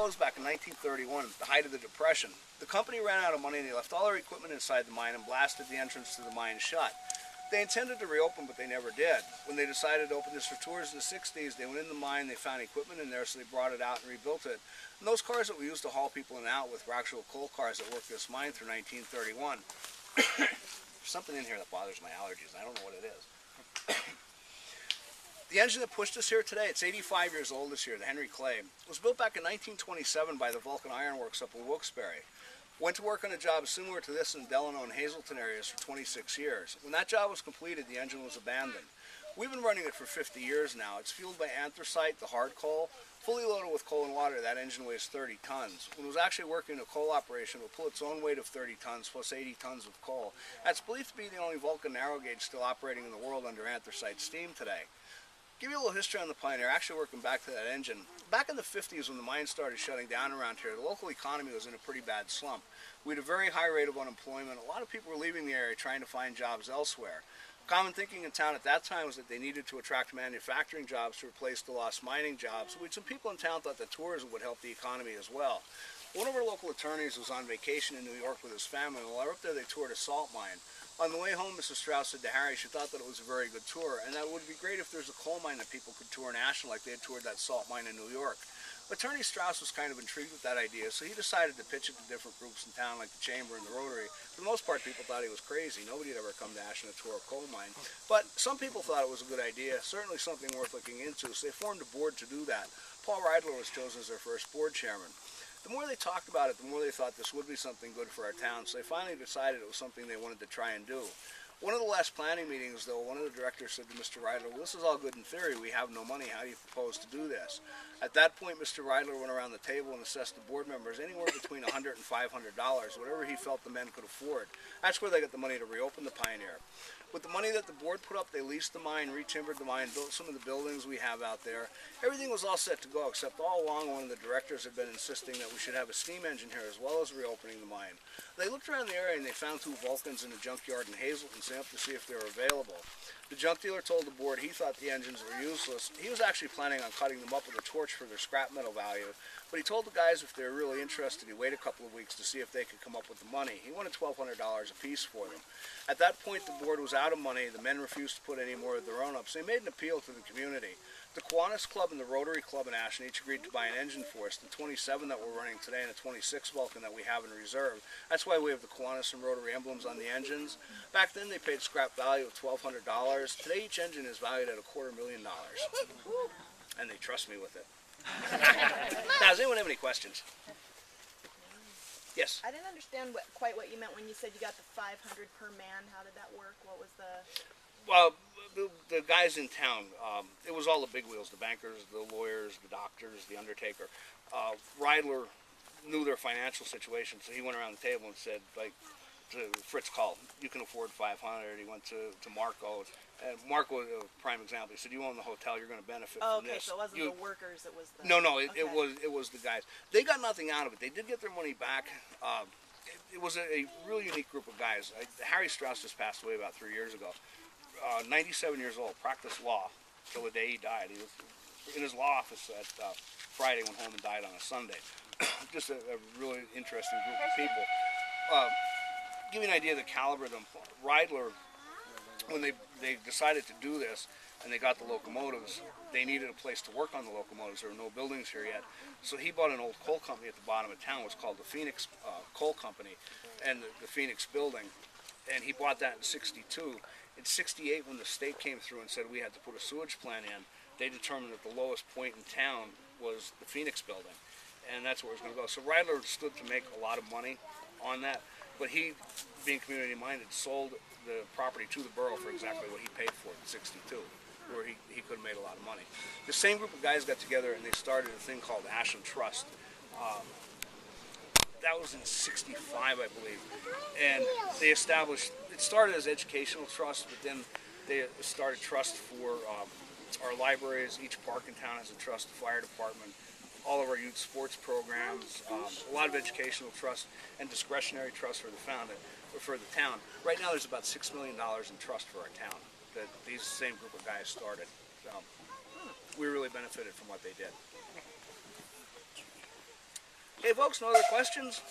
closed back in 1931, the height of the Depression. The company ran out of money and they left all their equipment inside the mine and blasted the entrance to the mine shut. They intended to reopen, but they never did. When they decided to open this for tours in the 60s, they went in the mine, they found equipment in there, so they brought it out and rebuilt it. And those cars that we used to haul people in and out with were actual coal cars that worked this mine through 1931. There's something in here that bothers my allergies. I don't know what it is. The engine that pushed us here today, it's 85 years old this year, the Henry Clay. It was built back in 1927 by the Vulcan Iron Works up in Wilkes-Barre. Went to work on a job similar to this in Delano and Hazleton areas for 26 years. When that job was completed, the engine was abandoned. We've been running it for 50 years now. It's fueled by anthracite, the hard coal. Fully loaded with coal and water, that engine weighs 30 tons. When it was actually working a coal operation, it would pull its own weight of 30 tons plus 80 tons of coal. That's believed to be the only Vulcan narrow gauge still operating in the world under anthracite steam today. Give you a little history on the Pioneer, actually working back to that engine. Back in the 50s when the mine started shutting down around here, the local economy was in a pretty bad slump. We had a very high rate of unemployment. A lot of people were leaving the area trying to find jobs elsewhere. Common thinking in town at that time was that they needed to attract manufacturing jobs to replace the lost mining jobs. We had some people in town thought that tourism would help the economy as well. One of our local attorneys was on vacation in New York with his family. While they were up there, they toured a salt mine. On the way home, Mrs. Strauss said to Harry she thought that it was a very good tour, and that it would be great if there's a coal mine that people could tour national like they had toured that salt mine in New York. Attorney Strauss was kind of intrigued with that idea, so he decided to pitch it to different groups in town like the Chamber and the Rotary. For the most part, people thought he was crazy. Nobody had ever come to Ashland to tour a coal mine. But some people thought it was a good idea, certainly something worth looking into, so they formed a board to do that. Paul Reidler was chosen as their first board chairman. The more they talked about it, the more they thought this would be something good for our town, so they finally decided it was something they wanted to try and do. One of the last planning meetings, though, one of the directors said to Mr. Reidler, well, this is all good in theory. We have no money. How do you propose to do this? At that point, Mr. Reidler went around the table and assessed the board members anywhere between $100 and $500, whatever he felt the men could afford. That's where they got the money to reopen the Pioneer. With the money that the board put up, they leased the mine, re-timbered the mine, built some of the buildings we have out there. Everything was all set to go, except all along one of the directors had been insisting that we should have a steam engine here as well as reopening the mine. They looked around the area and they found two Vulcans in a junkyard in Hazleton, sent up to see if they were available. The junk dealer told the board he thought the engines were useless. He was actually planning on cutting them up with a torch for their scrap metal value, but he told the guys if they were really interested, he'd wait a couple of weeks to see if they could come up with the money. He wanted $1,200 a piece for them. At that point, the board was out of money. The men refused to put any more of their own up, so they made an appeal to the community. The Kiwanis Club and the Rotary Club in Ashland each agreed to buy an engine for us, the 27 that we're running today and the 26 Vulcan that we have in reserve. That's why we have the Kiwanis and Rotary emblems on the engines. Back then, they paid scrap value of $1,200. Today, each engine is valued at $250,000. And they trust me with it. Now, does anyone have any questions? Yes? I didn't understand quite what you meant when you said you got the 500 per man. How did that work? What was the... Well, the guys in town, it was all the big wheels, the bankers, the lawyers, the doctors, the undertaker. Reidler knew their financial situation, so he went around the table and said, like, to Fritz Call, you can afford 500. He went to Marco, and Marco, a prime example, he said, you own the hotel, you're going to benefit from this. So it wasn't the workers, it was the... No, it was the guys. They got nothing out of it. They did get their money back. It was a really unique group of guys. Harry Strauss just passed away about 3 years ago. 97 years old, practiced law till the day he died. He was in his law office at Friday, went home and died on a Sunday. Just a really interesting group of people. Give you an idea of the caliber of them. Reidler, when they decided to do this and they got the locomotives, they needed a place to work on the locomotives. There were no buildings here yet. So he bought an old coal company at the bottom of town. It was called the Phoenix Coal Company and the Phoenix Building. And he bought that in '62. In '68, when the state came through and said we had to put a sewage plant in, they determined that the lowest point in town was the Phoenix Building. And that's where it was going to go. So Reidler stood to make a lot of money on that. But he, being community-minded, sold the property to the borough for exactly what he paid for it in '62, where he could have made a lot of money. The same group of guys got together and they started a thing called Ashland Trust. That was in '65, I believe. And they established, it started as educational trust, but then they started trust for our libraries. Each park in town has a trust, the fire department, all of our youth sports programs, a lot of educational trust and discretionary trust for the town. Right now there's about $6 million in trust for our town that these same group of guys started. So we really benefited from what they did. Okay, folks, no other questions?